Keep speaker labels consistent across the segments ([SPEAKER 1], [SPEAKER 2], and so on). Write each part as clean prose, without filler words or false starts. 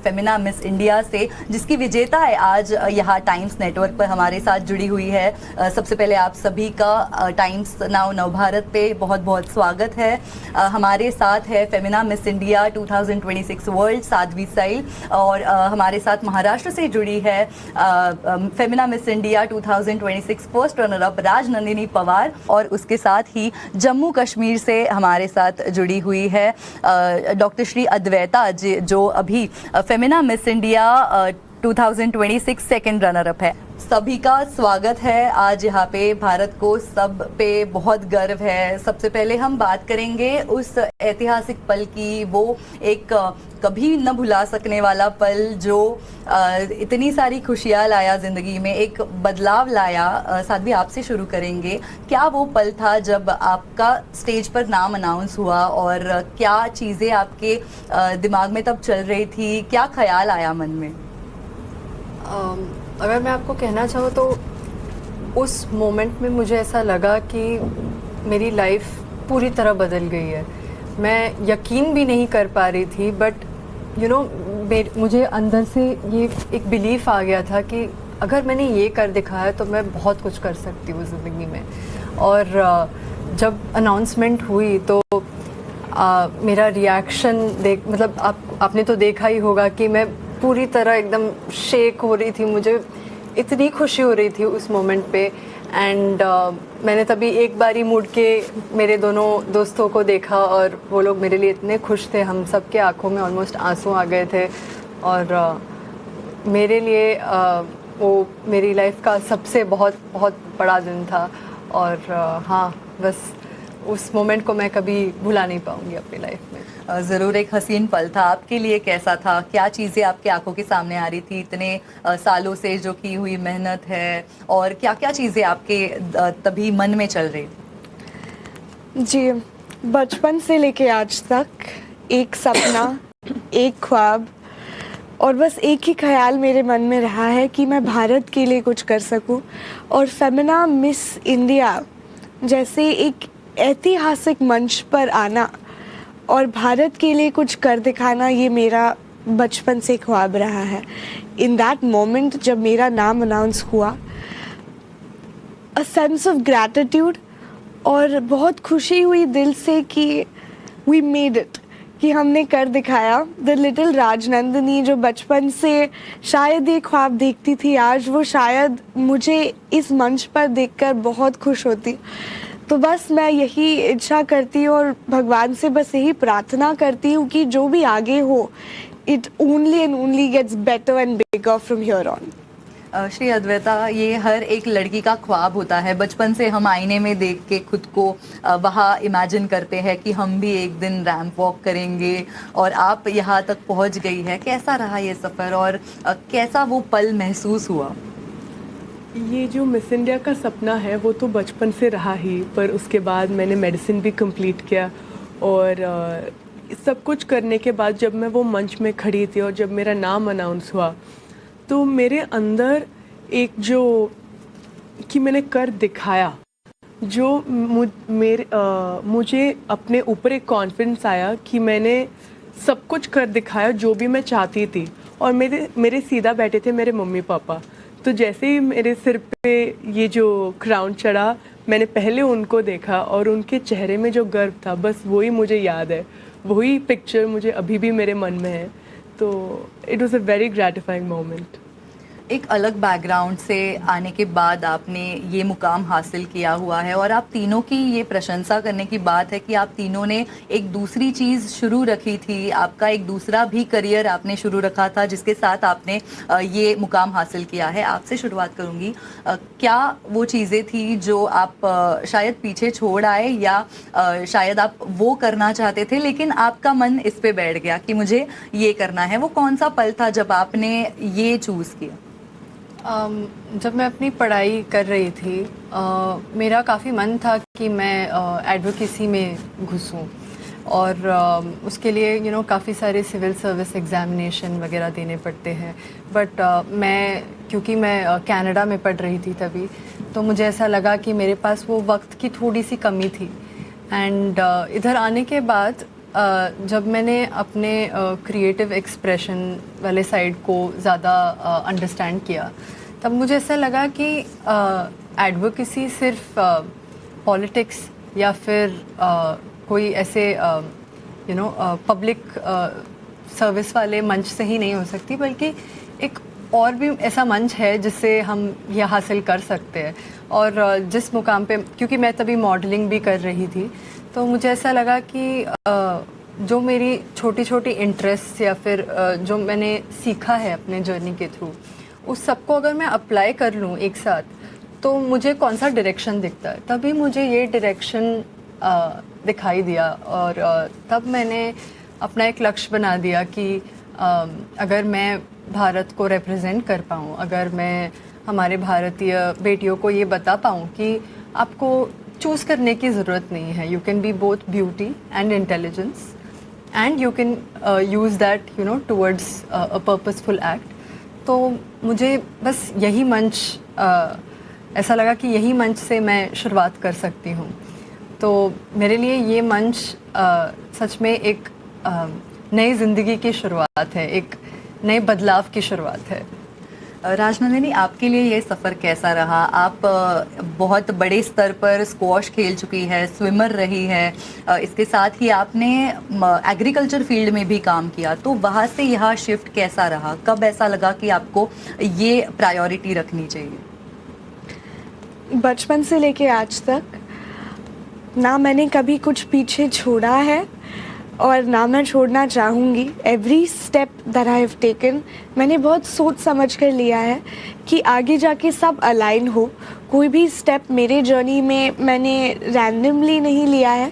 [SPEAKER 1] Femina Miss India से, जिसकी विजेता है आज यहाँ टाइम्स नेटवर्क पर हमारे साथ जुड़ी हुई है। सबसे पहले आप सभी का टाइम्स नाउ नवभारत पे बहुत बहुत स्वागत है। हमारे साथ है Femina Miss India 2026 world Sadhvi Sail, और हमारे साथ महाराष्ट्र से जुड़ी है Femina Miss India 2026 first runner up Rajnandini Pawar, और उसके साथ ही जम्मू कश्मीर से हमारे साथ जुड़ी हुई है डॉक्टर श्री अद्वैता जो अभी Femina Miss India 2026 second runner up है। सभी का स्वागत है आज यहाँ पे। भारत को सब पे बहुत गर्व है। सबसे पहले हम बात करेंगे उस ऐतिहासिक पल की, वो एक कभी न भुला सकने वाला पल जो इतनी सारी खुशियाँ लाया ज़िंदगी में, एक बदलाव लाया। साध्वी, आपसे शुरू करेंगे। क्या वो पल था जब आपका स्टेज पर नाम अनाउंस हुआ, और क्या चीज़ें आपके दिमाग में तब चल रही थी, क्या ख्याल आया मन में?
[SPEAKER 2] अगर मैं आपको कहना चाहूँ तो उस मोमेंट में मुझे ऐसा लगा कि मेरी लाइफ पूरी तरह बदल गई है। मैं यकीन भी नहीं कर पा रही थी, बट मुझे अंदर से ये एक बिलीफ आ गया था कि अगर मैंने ये कर दिखाया तो मैं बहुत कुछ कर सकती हूँ ज़िंदगी में। और जब अनाउंसमेंट हुई तो मेरा रिएक्शन आपने तो देखा ही होगा कि मैं पूरी तरह एकदम शेक हो रही थी। मुझे इतनी खुशी हो रही थी उस मोमेंट पे। एंड मैंने तभी एक बारी मुड़ के मेरे दोनों दोस्तों को देखा, और वो लोग मेरे लिए इतने खुश थे। हम सब के आंखों में ऑलमोस्ट आंसू आ गए थे। और मेरे लिए वो मेरी लाइफ का सबसे बहुत बहुत बड़ा दिन था। और हाँ, बस उस मोमेंट को मैं कभी भुला नहीं पाऊंगी अपनी लाइफ में।
[SPEAKER 1] ज़रूर एक हसीन पल था। आपके लिए कैसा था? क्या चीज़ें आपकी आंखों के सामने आ रही थी इतने सालों से जो की हुई मेहनत है, और क्या क्या चीज़ें आपके तभी मन में चल रही थी?
[SPEAKER 3] जी, बचपन से लेके आज तक एक सपना, एक ख्वाब और बस एक ही ख्याल मेरे मन में रहा है कि मैं भारत के लिए कुछ कर सकूं। और फेमिना मिस इंडिया जैसे एक ऐतिहासिक मंच पर आना और भारत के लिए कुछ कर दिखाना, ये मेरा बचपन से ख्वाब रहा है। इन दैट मोमेंट जब मेरा नाम अनाउंस हुआ, अ सेंस ऑफ ग्रैटिट्यूड, और बहुत खुशी हुई दिल से कि वी मेड इट, कि हमने कर दिखाया। द लिटिल राजनंदिनी जो बचपन से शायद ये ख्वाब देखती थी, आज वो शायद मुझे इस मंच पर देखकर बहुत खुश होती। तो बस मैं यही इच्छा करती हूँ और भगवान से बस यही प्रार्थना करती हूँ कि जो भी आगे हो, it only and only gets better and bigger from here on.
[SPEAKER 1] Shri Advaita, ये हर एक लड़की का ख्वाब होता है। बचपन से हम आईने में देख के खुद को वहाँ इमेजिन करते हैं कि हम भी एक दिन रैंप वॉक करेंगे, और आप यहाँ तक पहुँच गई है। कैसा रहा ये सफ़र, और कैसा वो पल महसूस हुआ?
[SPEAKER 4] ये जो मिस इंडिया का सपना है वो तो बचपन से रहा ही, पर उसके बाद मैंने मेडिसिन भी कंप्लीट किया, और सब कुछ करने के बाद जब मैं वो मंच में खड़ी थी और जब मेरा नाम अनाउंस हुआ, तो मेरे अंदर एक जो कि मैंने कर दिखाया, जो मुझे अपने ऊपर एक कॉन्फिडेंस आया कि मैंने सब कुछ कर दिखाया जो भी मैं चाहती थी। और मेरे सीधा बैठे थे मेरे मम्मी पापा, तो जैसे ही मेरे सिर पे ये जो क्राउन चढ़ा, मैंने पहले उनको देखा और उनके चेहरे में जो गर्व था, बस वही मुझे याद है। वही पिक्चर मुझे अभी भी मेरे मन में है। तो it was a very gratifying moment.
[SPEAKER 1] एक अलग बैकग्राउंड से आने के बाद आपने ये मुकाम हासिल किया हुआ है, और आप तीनों की ये प्रशंसा करने की बात है कि आप तीनों ने एक दूसरी चीज़ शुरू रखी थी। आपका एक दूसरा भी करियर आपने शुरू रखा था, जिसके साथ आपने ये मुकाम हासिल किया है। आपसे शुरुआत करूँगी। क्या वो चीज़ें थी जो आप शायद पीछे छोड़ आए, या शायद आप वो करना चाहते थे लेकिन आपका मन इस पे बैठ गया कि मुझे ये करना है? वो कौन सा पल था जब आपने ये चूज़ किया?
[SPEAKER 2] जब मैं अपनी पढ़ाई कर रही थी, मेरा काफ़ी मन था कि मैं एडवोकेसी में घुसूं, और उसके लिए काफ़ी सारे सिविल सर्विस एग्ज़ामिनेशन वगैरह देने पड़ते हैं। बट क्योंकि मैं कनाडा में पढ़ रही थी तभी, तो मुझे ऐसा लगा कि मेरे पास वो वक्त की थोड़ी सी कमी थी। एंड इधर आने के बाद जब मैंने अपने क्रिएटिव एक्सप्रेशन वाले साइड को ज़्यादा अंडरस्टैंड किया, तब मुझे ऐसा लगा कि एडवोकेसी सिर्फ पॉलिटिक्स या फिर कोई ऐसे पब्लिक सर्विस वाले मंच से ही नहीं हो सकती, बल्कि एक और भी ऐसा मंच है जिससे हम ये हासिल कर सकते हैं। और जिस मुकाम पे, क्योंकि मैं तभी मॉडलिंग भी कर रही थी, तो मुझे ऐसा लगा कि जो मेरी छोटी छोटी इंटरेस्ट या फिर जो मैंने सीखा है अपने जर्नी के थ्रू, उस सबको अगर मैं अप्लाई कर लूँ एक साथ, तो मुझे कौन सा डायरेक्शन दिखता है। तभी मुझे ये डायरेक्शन दिखाई दिया और तब मैंने अपना एक लक्ष्य बना दिया कि अगर मैं भारत को रिप्रेजेंट कर पाऊँ, अगर मैं हमारे भारतीय बेटियों को ये बता पाऊँ कि आपको चूज़ करने की ज़रूरत नहीं है, you can be both beauty and intelligence and you can use that towards a purposeful act. तो मुझे बस यही मंच ऐसा लगा कि यही मंच से मैं शुरुआत कर सकती हूँ। तो मेरे लिए ये मंच सच में एक नई ज़िंदगी की शुरुआत है, एक नए बदलाव की शुरुआत है।
[SPEAKER 1] राजनंदिनी, आपके लिए ये सफ़र कैसा रहा? आप बहुत बड़े स्तर पर स्क्वॉश खेल चुकी है, स्विमर रही है, इसके साथ ही आपने एग्रीकल्चर फील्ड में भी काम किया, तो वहाँ से यहाँ शिफ्ट कैसा रहा? कब ऐसा लगा कि आपको ये प्रायोरिटी रखनी चाहिए?
[SPEAKER 3] बचपन से लेके आज तक ना मैंने कभी कुछ पीछे छोड़ा है और ना मैं छोड़ना चाहूँगी। Every step that I have taken मैंने बहुत सोच समझ कर लिया है कि आगे जाके सब अलाइन हो। कोई भी स्टेप मेरे जर्नी में मैंने रैंडमली नहीं लिया है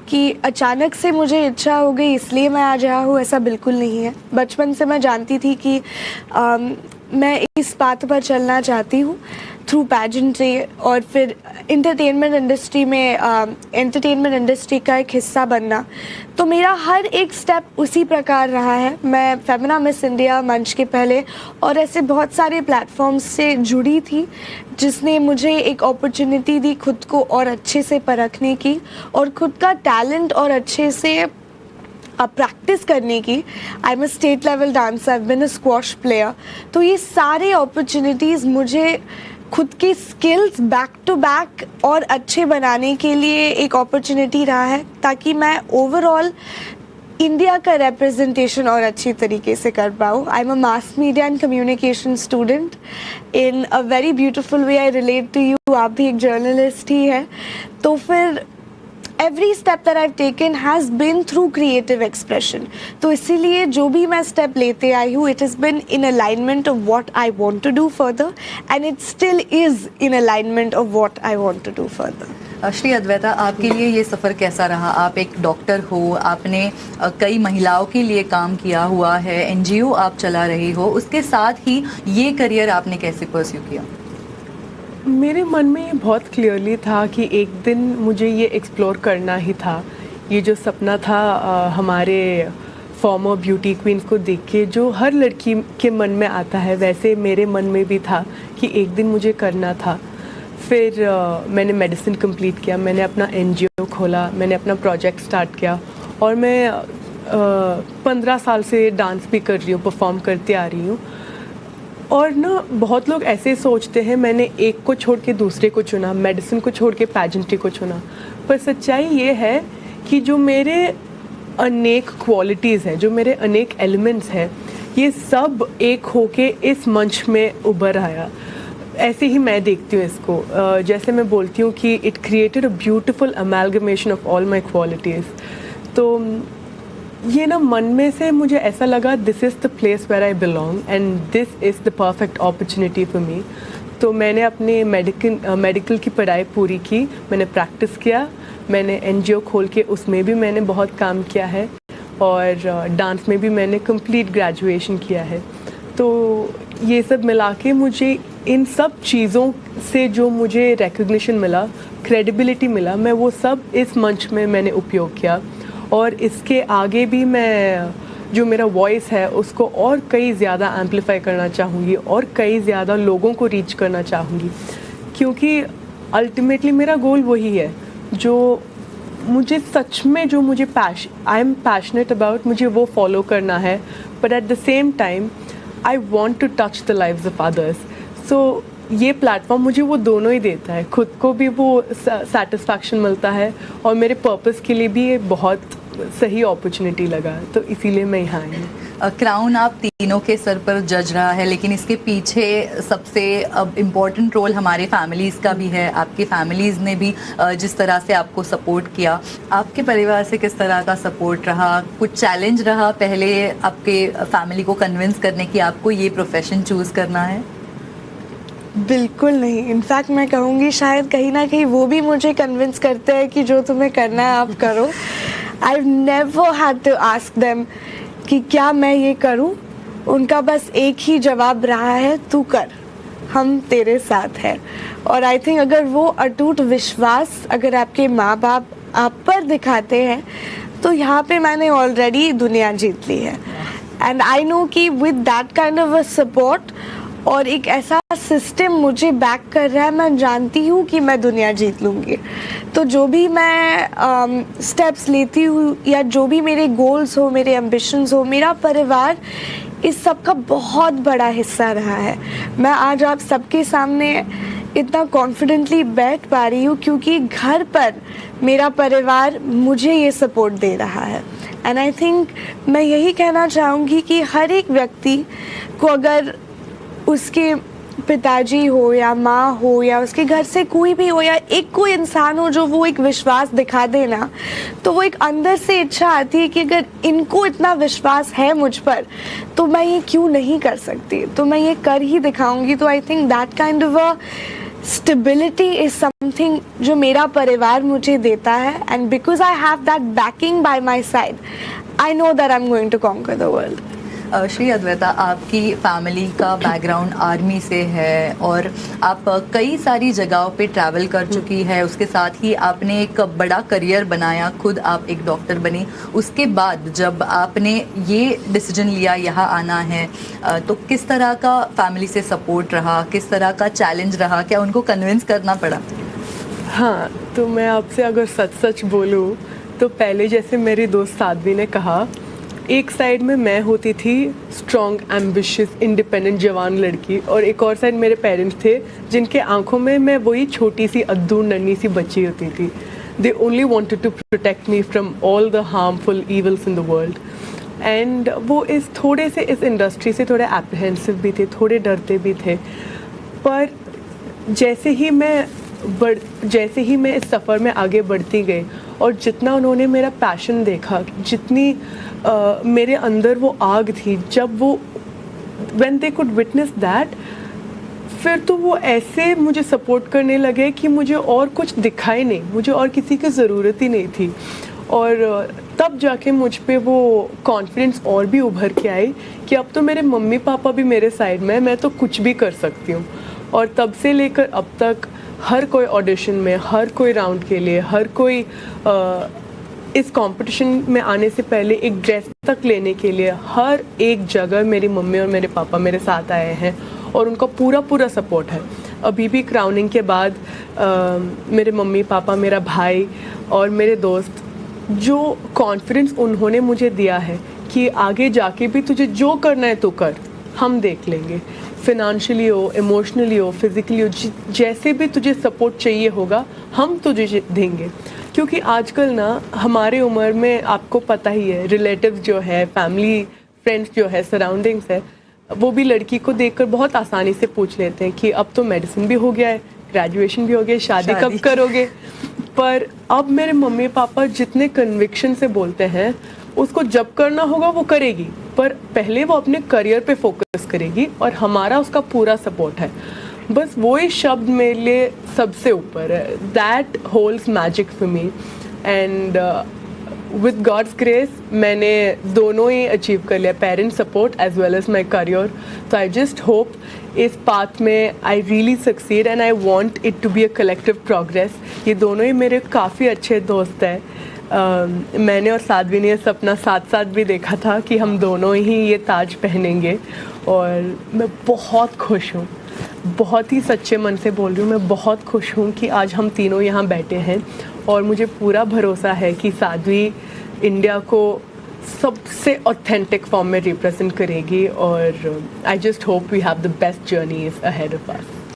[SPEAKER 3] कि अचानक से मुझे इच्छा हो गई इसलिए मैं आज यहाँ हूँ, ऐसा बिल्कुल नहीं है। बचपन से मैं जानती थी कि मैं इस पाथ पर चलना चाहती हूँ थ्रू पैजेंट्री और फिर एंटरटेनमेंट इंडस्ट्री का एक हिस्सा बनना। तो मेरा हर एक स्टेप उसी प्रकार रहा है। मैं फेमिना मिस इंडिया मंच के पहले और ऐसे बहुत सारे प्लेटफॉर्म्स से जुड़ी थी जिसने मुझे एक अपॉर्चुनिटी दी खुद को और अच्छे से परखने की और खुद का टैलेंट और अच्छे से प्रैक्टिस करने की। I am a state level dancer, I have been a squash player. तो ये सारे अपॉर्चुनिटीज़ मुझे खुद की स्किल्स बैक टू बैक और अच्छे बनाने के लिए एक अपॉर्चुनिटी रहा है, ताकि मैं ओवरऑल इंडिया का रिप्रेजेंटेशन और अच्छी तरीके से कर पाऊँ। I am a mass media and communication student in a very beautiful way. I relate to you, आप भी एक जर्नलिस्ट ही है। तो फिर every step that I've taken has been through creative expression. तो इसीलिए जो भी मैं step लेते आई हूँ, it has been in alignment of what I want to do further, and it still is in alignment of what I want to do further.
[SPEAKER 1] Shri Advaita, आपके लिए ये सफ़र कैसा रहा? आप एक डॉक्टर हो, आपने कई महिलाओं के लिए काम किया हुआ है, NGO आप चला रही हो, उसके साथ ही ये करियर आपने कैसे परस्यू किया?
[SPEAKER 4] मेरे मन में ये बहुत क्लियरली था कि एक दिन मुझे ये एक्सप्लोर करना ही था। ये जो सपना था हमारे फॉर्मर ब्यूटी क्वींस को देख के, जो हर लड़की के मन में आता है, वैसे मेरे मन में भी था कि एक दिन मुझे करना था। फिर मैंने मेडिसिन कंप्लीट किया, मैंने अपना NGO खोला, मैंने अपना प्रोजेक्ट स्टार्ट किया और मैं 15 साल से डांस भी कर रही हूँ, परफॉर्म करते आ रही हूँ। और ना बहुत लोग ऐसे सोचते हैं मैंने एक को छोड़ के दूसरे को चुना, मेडिसिन को छोड़ के पैजेंट्री को चुना, पर सच्चाई ये है कि जो मेरे अनेक क्वालिटीज़ हैं, जो मेरे अनेक एलिमेंट्स हैं, ये सब एक होके इस मंच में उभर आया। ऐसे ही मैं देखती हूँ इसको। जैसे मैं बोलती हूँ कि it created a beautiful amalgamation of all my qualities. तो ये ना मन में से मुझे ऐसा लगा this is the place where I belong and this is the perfect opportunity for me. तो मैंने अपने मेडिकल की पढ़ाई पूरी की, मैंने प्रैक्टिस किया, मैंने NGO खोल के उसमें भी मैंने बहुत काम किया है और डांस में भी मैंने कंप्लीट ग्रेजुएशन किया है। तो ये सब मिला के मुझे इन सब चीज़ों से जो मुझे रिकग्निशन मिला, क्रेडिबिलिटी मिला, मैं वो सब इस मंच में मैंने उपयोग किया और इसके आगे भी मैं जो मेरा वॉइस है उसको और कई ज़्यादा एम्पलीफाई करना चाहूँगी और कई ज़्यादा लोगों को रीच करना चाहूँगी, क्योंकि अल्टीमेटली मेरा गोल वही है जो मुझे सच में जो मुझे आई एम पैशनेट अबाउट, मुझे वो फॉलो करना है, but at the same time I want to touch the lives of others. So ये प्लेटफॉर्म मुझे वो दोनों ही देता है, खुद को भी वो सेटिस्फैक्शन मिलता है और मेरे पर्पस के लिए भी ये बहुत सही अपॉर्चुनिटी लगा, तो इसीलिए मैं यहाँ आई हूँ।
[SPEAKER 1] क्राउन आप तीनों के सर पर जज रहा है, लेकिन इसके पीछे सबसे इम्पोर्टेंट रोल हमारे फैमिलीज़ का भी है। आपकी फैमिलीज़ ने भी जिस तरह से आपको सपोर्ट किया, आपके परिवार से किस तरह का सपोर्ट रहा? कुछ चैलेंज रहा पहले आपके फैमिली को कन्विंस करने की आपको ये प्रोफेशन चूज़ करना है?
[SPEAKER 3] बिल्कुल नहीं, इनफैक्ट मैं कहूँगी शायद कहीं ना कहीं वो भी मुझे कन्विंस करते हैं कि जो तुम्हें करना है आप करो। I never had to ask them कि क्या मैं ये करूं, उनका बस एक ही जवाब रहा है, तू कर, हम तेरे साथ हैं। और आई थिंक अगर वो अटूट विश्वास अगर आपके माँ बाप आप पर दिखाते हैं तो यहाँ पे मैंने ऑलरेडी दुनिया जीत ली है। एंड आई नो कि with that kind of a support और एक ऐसा सिस्टम मुझे बैक कर रहा है, मैं जानती हूँ कि मैं दुनिया जीत लूँगी। तो जो भी मैं स्टेप्स लेती हूँ या जो भी मेरे गोल्स हो, मेरे एम्बिशंस हो, मेरा परिवार इस सब का बहुत बड़ा हिस्सा रहा है। मैं आज आप सबके सामने इतना कॉन्फिडेंटली बैठ पा रही हूँ क्योंकि घर पर मेरा परिवार मुझे ये सपोर्ट दे रहा है। एंड आई थिंक मैं यही कहना चाहूँगी कि हर एक व्यक्ति को अगर उसके पिताजी हो या माँ हो या उसके घर से कोई भी हो या एक कोई इंसान हो जो वो एक विश्वास दिखा देना, तो वो एक अंदर से इच्छा आती है कि अगर इनको इतना विश्वास है मुझ पर तो मैं ये क्यों नहीं कर सकती, तो मैं ये कर ही दिखाऊंगी। तो I think that kind of a stability is something जो मेरा परिवार मुझे देता है। And because I have that backing by my side, I know that I am going to conquer the world.
[SPEAKER 1] Shri Advaita, आपकी फैमिली का बैकग्राउंड आर्मी से है और आप कई सारी जगहों पे ट्रैवल कर चुकी है, उसके साथ ही आपने एक बड़ा करियर बनाया, खुद आप एक डॉक्टर बनी। उसके बाद जब आपने ये डिसीजन लिया यहाँ आना है, तो किस तरह का फैमिली से सपोर्ट रहा, किस तरह का चैलेंज रहा, क्या उनको कन्विंस करना पड़ा?
[SPEAKER 4] हाँ, तो मैं आपसे अगर सच सच बोलूँ तो पहले जैसे मेरी दोस्त साध्वी ने कहा, एक साइड में मैं होती थी स्ट्रॉन्ग, एम्बिशियस, इंडिपेंडेंट जवान लड़की, और एक और साइड मेरे पेरेंट्स थे जिनके आंखों में मैं वही छोटी सी अद्दू नन्ही सी बच्ची होती थी। They only wanted to protect me from all the harmful evils in the world. And वो इस इंडस्ट्री से थोड़े एप्रीहेंसिव भी थे, थोड़े डरते भी थे। पर जैसे ही मैं इस सफ़र में आगे बढ़ती गई और जितना उन्होंने मेरा पैशन देखा, जितनी मेरे अंदर वो आग थी, जब वो when they could witness that, फिर तो वो ऐसे मुझे सपोर्ट करने लगे कि मुझे और कुछ दिखाई नहीं, मुझे और किसी की ज़रूरत ही नहीं थी। और तब जाके मुझ पे वो कॉन्फिडेंस और भी उभर के आई कि अब तो मेरे मम्मी पापा भी मेरे साइड में, मैं तो कुछ भी कर सकती हूँ। और तब से लेकर अब तक हर कोई ऑडिशन में, हर कोई राउंड के लिए, हर कोई इस कंपटीशन में आने से पहले एक ड्रेस तक लेने के लिए, हर एक जगह मेरी मम्मी और मेरे पापा मेरे साथ आए हैं और उनका पूरा सपोर्ट है। अभी भी क्राउनिंग के बाद मेरे मम्मी पापा, मेरा भाई और मेरे दोस्त, जो कॉन्फिडेंस उन्होंने मुझे दिया है कि आगे जाके भी तुझे जो करना है तो कर, हम देख लेंगे। फिनेंशियली हो, इमोशनली हो, फिज़िकली हो, जैसे भी तुझे सपोर्ट चाहिए होगा हम तुझे देंगे। क्योंकि आजकल ना हमारे उम्र में आपको पता ही है, रिलेटिव्स जो है, फैमिली फ्रेंड्स जो है, सराउंडिंग्स है, वो भी लड़की को देखकर बहुत आसानी से पूछ लेते हैं कि अब तो मेडिसिन भी हो गया है, ग्रेजुएशन भी हो गया, शादी कब करोगे। पर अब मेरे मम्मी पापा जितने कन्विक्शन से बोलते हैं, उसको जब करना होगा वो करेगी, पर पहले वो अपने करियर पे फोकस करेगी और हमारा उसका पूरा सपोर्ट है। बस वही शब्द मेरे लिए सबसे ऊपर है। That holds magic for me. And with God's grace मैंने दोनों ही अचीव कर लिया, parents support as well as my career. तो आई जस्ट होप इस पाथ में I really succeed and I want it to be a collective progress. ये दोनों ही मेरे काफ़ी अच्छे दोस्त हैं। मैंने और साध्वी ने ये सपना साथ साथ भी देखा था कि हम दोनों ही ये ताज पहनेंगे और मैं बहुत खुश हूँ। बहुत ही सच्चे मन से बोल रही हूँ, मैं बहुत खुश हूँ कि आज हम तीनों यहाँ बैठे हैं और मुझे पूरा भरोसा है कि साध्वी इंडिया को सबसे ऑथेंटिक फॉर्म में रिप्रेजेंट करेगी और I just hope we have the best journeys ahead of us.